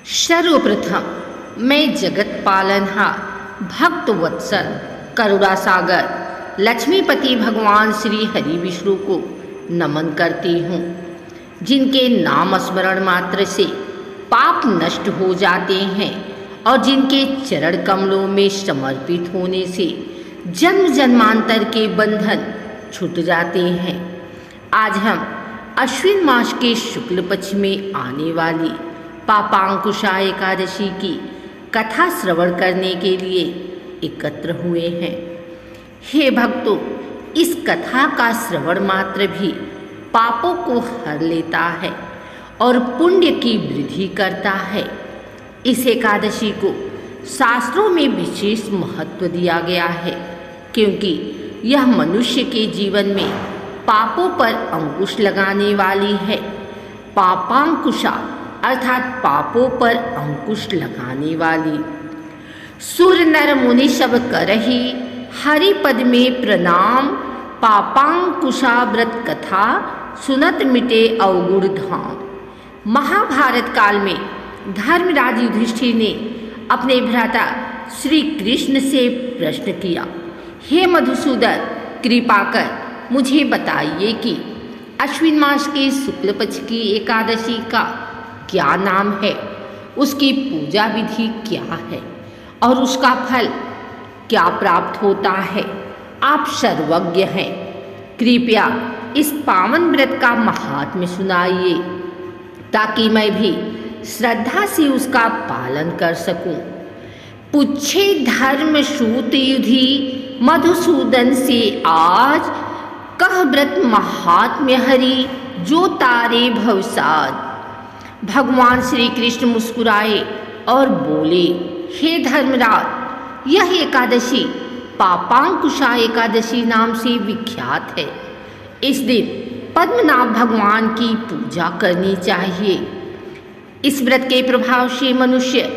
सर्वप्रथम मैं जगत पालनहार भक्त वत्सल करुणा सागर लक्ष्मीपति भगवान श्री हरि विष्णु को नमन करती हूँ, जिनके नाम स्मरण मात्र से पाप नष्ट हो जाते हैं और जिनके चरण कमलों में समर्पित होने से जन्म जन्मांतर के बंधन छूट जाते हैं। आज हम अश्विन मास के शुक्ल पक्ष में आने वाली पापांकुशा एकादशी की कथा श्रवण करने के लिए एकत्र हुए हैं। हे भक्तों, इस कथा का श्रवण मात्र भी पापों को हर लेता है और पुण्य की वृद्धि करता है। इस एकादशी को शास्त्रों में विशेष महत्व दिया गया है, क्योंकि यह मनुष्य के जीवन में पापों पर अंकुश लगाने वाली है। पापांकुशा अर्थात पापों पर अंकुश लगाने वाली। सुर नर मुनि सब करहि हरि पद में प्रणाम, पापांकुशा व्रत कथा सुनत मिटे अवगुण धाम। महाभारत काल में धर्मराज युधिष्ठिर ने अपने भ्राता श्री कृष्ण से प्रश्न किया, हे मधुसूदन, कृपा कर मुझे बताइए कि अश्विन मास के शुक्ल पक्ष की एकादशी का क्या नाम है, उसकी पूजा विधि क्या है और उसका फल क्या प्राप्त होता है। आप सर्वज्ञ हैं, कृपया इस पावन व्रत का महात्म्य सुनाइए, ताकि मैं भी श्रद्धा से उसका पालन कर सकूं। पूछे धर्म सूत युधि मधुसूदन से आज, कह व्रत महात्म्य हरि जो तारे भवसाद। भगवान श्री कृष्ण मुस्कुराए और बोले, हे धर्मराज, यह एकादशी पापांकुशा एकादशी नाम से विख्यात है। इस दिन पद्मनाभ भगवान की पूजा करनी चाहिए। इस व्रत के प्रभाव से मनुष्य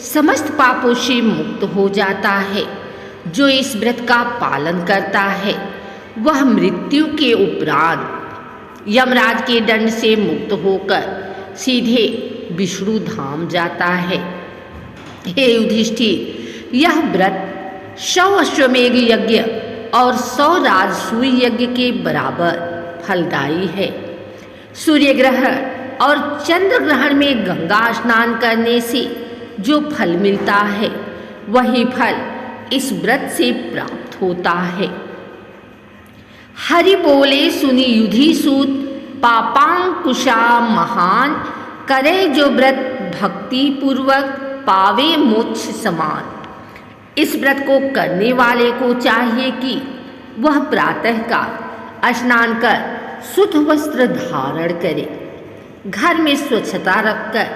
समस्त पापों से मुक्त हो जाता है। जो इस व्रत का पालन करता है वह मृत्यु के उपरांत यमराज के दंड से मुक्त होकर सीधे विष्णु धाम जाता है। हे युधिष्ठिर, यह व्रत 100 अश्वमेघ यज्ञ और 100 राजसूय यज्ञ के बराबर फलदायी है। सूर्य ग्रहण और चंद्र ग्रहण में गंगा स्नान करने से जो फल मिलता है, वही फल इस व्रत से प्राप्त होता है। हरि बोले सुनि युधि सूत, पापांकुशा महान, करे जो व्रत भक्ति पूर्वक पावे मोक्ष समान। इस व्रत को करने वाले को चाहिए कि वह प्रातः काल स्नान कर शुद्ध वस्त्र धारण करे, घर में स्वच्छता रखकर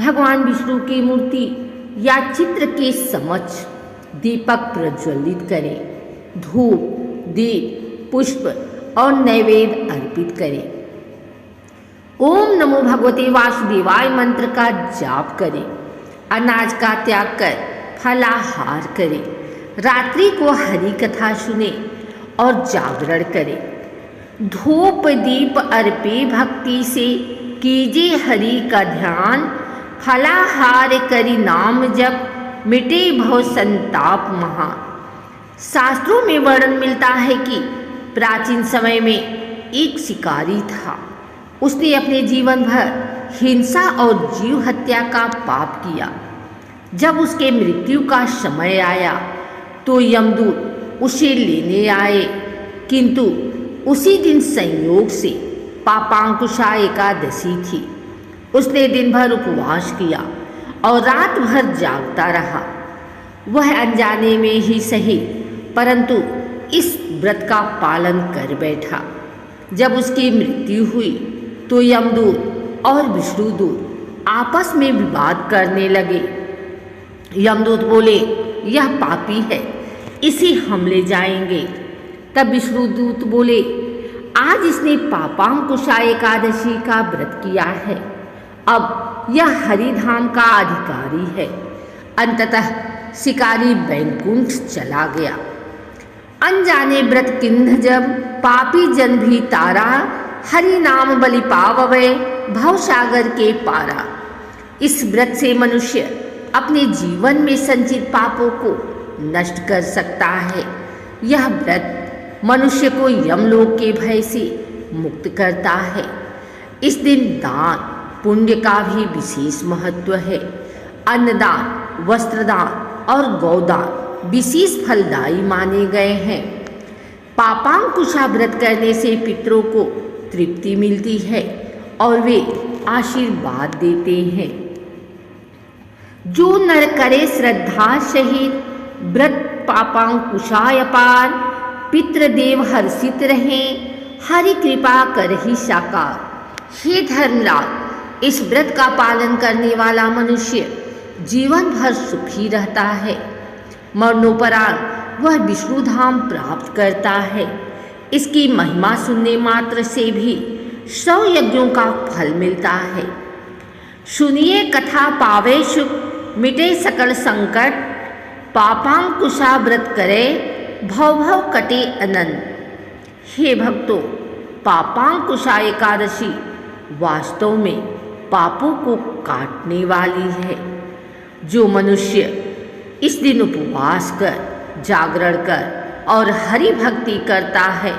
भगवान विष्णु की मूर्ति या चित्र के समक्ष दीपक प्रज्वलित करे, धूप, दीप, पुष्प और नैवेद्य अर्पित करे। ओम नमो भगवते वासुदेवाय मंत्र का जाप करें, अनाज का त्याग कर फलाहार करें, रात्रि को हरि कथा सुने और जागरण करें। धूप दीप अर्पे भक्ति से कीजे हरि का ध्यान, फलाहार करि नाम जप मिटे भव संताप महान। शास्त्रों में वर्णन मिलता है कि प्राचीन समय में एक शिकारी था। उसने अपने जीवन भर हिंसा और जीव हत्या का पाप किया। जब उसके मृत्यु का समय आया तो यमदूत उसे लेने आए, किंतु उसी दिन संयोग से पापांकुशा एकादशी थी। उसने दिन भर उपवास किया और रात भर जागता रहा। वह अनजाने में ही सही, परंतु इस व्रत का पालन कर बैठा। जब उसकी मृत्यु हुई तो यमदूत और विष्णुदूत आपस में विवाद करने लगे। यमदूत बोले, यह पापी है, इसे हम ले जाएंगे। तब विष्णुदूत बोले, आज इसने पापांकुशा एकादशी का व्रत किया है, अब यह हरिधाम का अधिकारी है। अंततः शिकारी बैकुंठ चला गया। अनजाने व्रत किन्ह जब पापी जन भी तारा, हरि नाम बलि पाववे भव सागर के पारा। इस व्रत से मनुष्य अपने जीवन में संचित पापों को नष्ट कर सकता है। यह व्रत मनुष्य को यमलोक के भय से मुक्त करता है। इस दिन दान पुण्य का भी विशेष महत्व है। अन्नदान, वस्त्रदान और गौदान विशेष फलदायी माने गए हैं। पापांकुशा व्रत करने से पितरों को तृप्ति मिलती है और वे आशीर्वाद देते हैं। जो नर करे श्रद्धा सहित व्रत पापांकुशाय पार, पितृदेव हर्षित रहें, हरि कृपा करहि साकार। हे धर्मराज, इस व्रत का पालन करने वाला मनुष्य जीवन भर सुखी रहता है। मरणोपरांत वह विष्णु धाम प्राप्त करता है। इसकी महिमा सुनने मात्र से भी 100 यज्ञों का फल मिलता है। सुनिए कथा पावे सुख, मिटे सकल संकट, पापांकुशा व्रत करे, भव भव कटे अनंत। हे भक्तों, पापांकुशा एकादशी वास्तव में पापों को काटने वाली है। जो मनुष्य इस दिन उपवास कर, जागरण कर और हरि भक्ति करता है,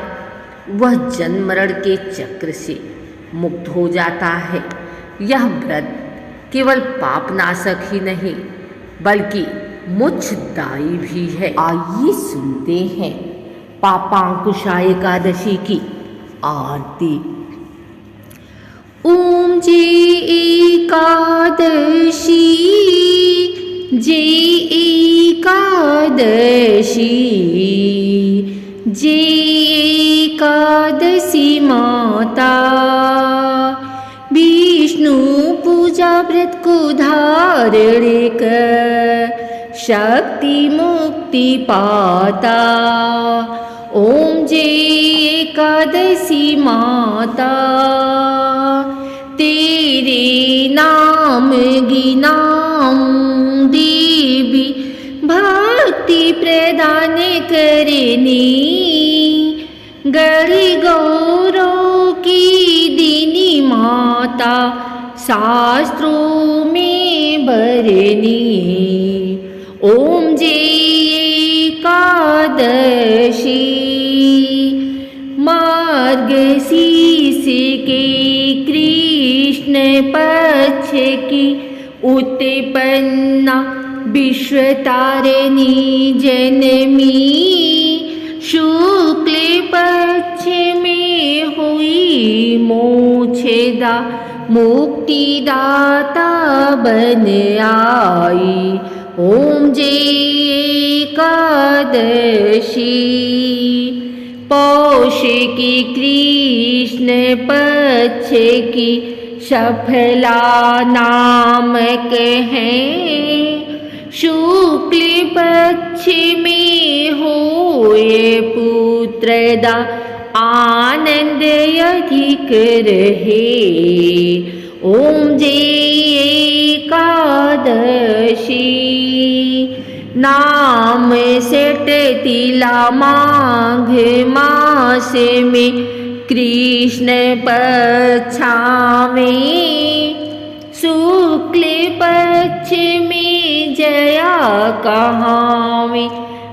वह जन्म मरण के चक्र से मुक्त हो जाता है। यह व्रत केवल पापनाशक ही नहीं बल्कि मोक्षदायी भी है। आइए सुनते हैं पापांकुशा एकादशी की आरती। ओम जे एकादशी, जे एकादशी, जे एकादशी माता, विष्णु पूजा व्रत को धारण कर शक्ति मुक्ति पाता। ओम जे एकादशी माता, तेरे नाम गिनाम देवी, भक्ति प्रदान करनी, गड़ी गौरव की दीनी माता, शास्त्रों में भरनी। ओम जे एकादशी, मार्गशीर्ष के कृष्ण पक्ष की उत्पन्ना विश्वतारिणी जनमी, शुक्ल पक्ष में हुई मोक्षदा मुक्तिदाता बन आई। ओम जे एकादशी, पौष की कृष्ण पक्ष की सफला नामक है, शुक्ल पक्ष में होए पुत्रदा आनंद अधिक रहे। ओम जे एकादशी, नाम सेट तिला माघ मास में कृष्ण पक्षा में, शुक्ल पक्ष में जया कहावे,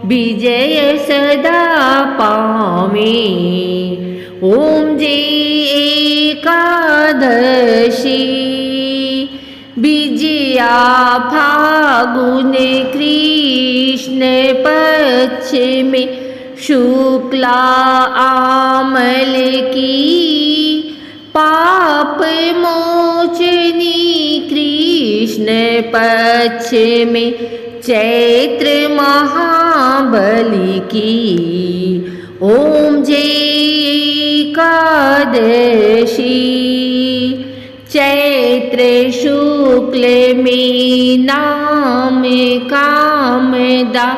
विजय सदा पावे। ओम जे एकादशी, विजया फागुन कृष्ण पक्ष में, शुक्ला आमल की, पाप मोचनी कृष्ण पक्ष में, चैत्र महाबली की। ओम जे एकादशी, चैत्र शुक्ल में नाम कामदा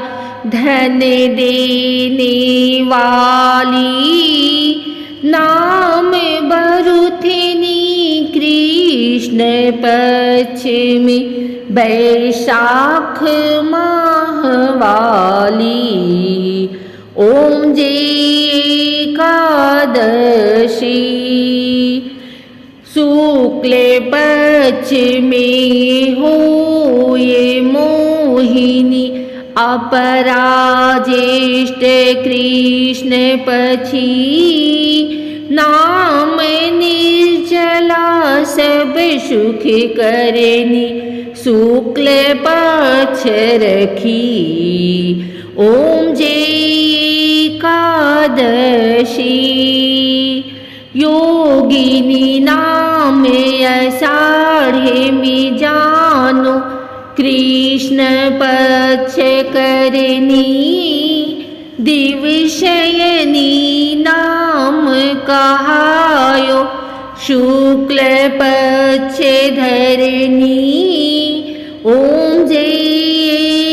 धन देने वाली, नाम बरुथिनी कृष्ण पक्ष में, बैशाख माह वाली। ओम जे एकादशी, शुक्ल पक्ष सच में हो ये मोहिनी, अपराजेष्ट कृष्ण पछी, नाम निर्जला सब सुख करनी, शुक्ल पक्ष रखी। ओम जय एकादशी, योगिनी नाम आषाढ़े में जानो, कृष्ण पक्ष करनी, दिवशयनी नाम कहायो, शुक्ल पक्ष धरनी। ओम जय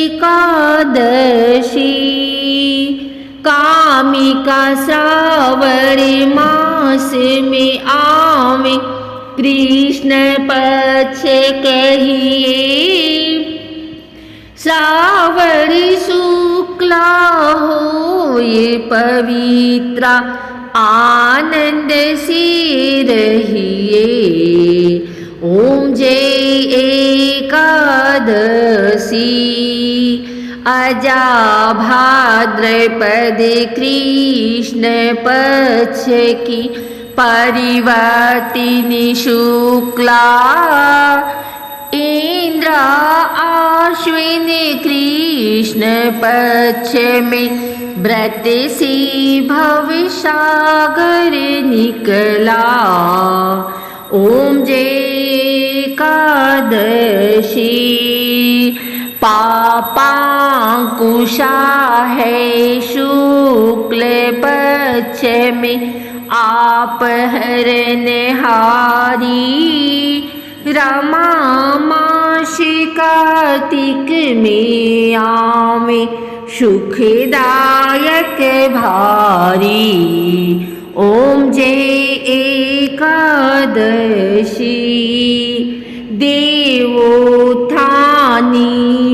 एकादशी, कामिका श्रावण मास में आवे, कृष्ण पक्ष कहिए, श्रावण शुक्ला हो ये पवित्रा, आनंद से रहिए। ओम जय एकादशी, अजा भाद्रपद कृष्ण पक्ष की, परिवर्तिनी शुक्ला, इंद्र आश्विन कृष्ण पक्ष में, व्रत से भवसागर निकला। ओम जय एकादशी, पापांकुशा है शुक्ल पक्ष में, आप हरनहारी, रमा मास कार्तिक में आवे, सुखदायक भारी। ओम जय एकादशी, देवोत्थानी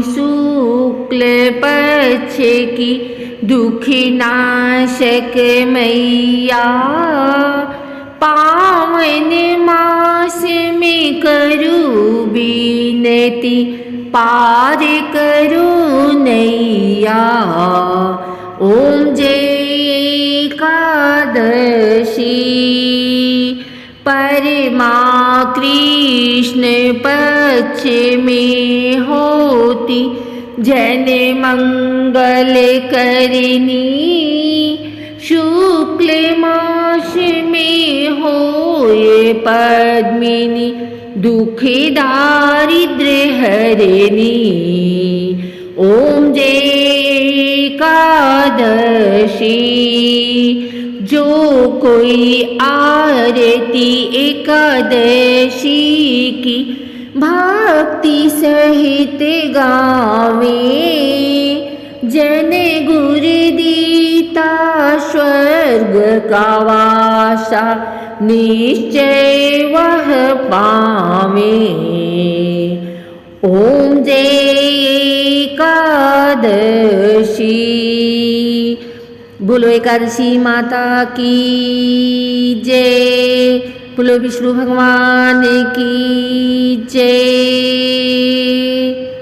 शुक्ल पक्ष की, दुख नाशक मैया, पावन मास में करूं विनती, पार करो नैया। ओम जय एकादशी, परमा कृष्ण पक्ष में होती, जन मंगल करनी, शुक्ल मास में होए पद्मिनी, दुख दारिद्र्य हरनी। ओम जय एकादशी, जो कोई आरती एकादशी की, भक्ति सहित गावे, जन गुर दीता स्वर्ग का वासा, निश्चय वह पावे। ओम जय एकादशी, बोलो एकादशी माता की जय, बोलो विष्णु भगवान की जय।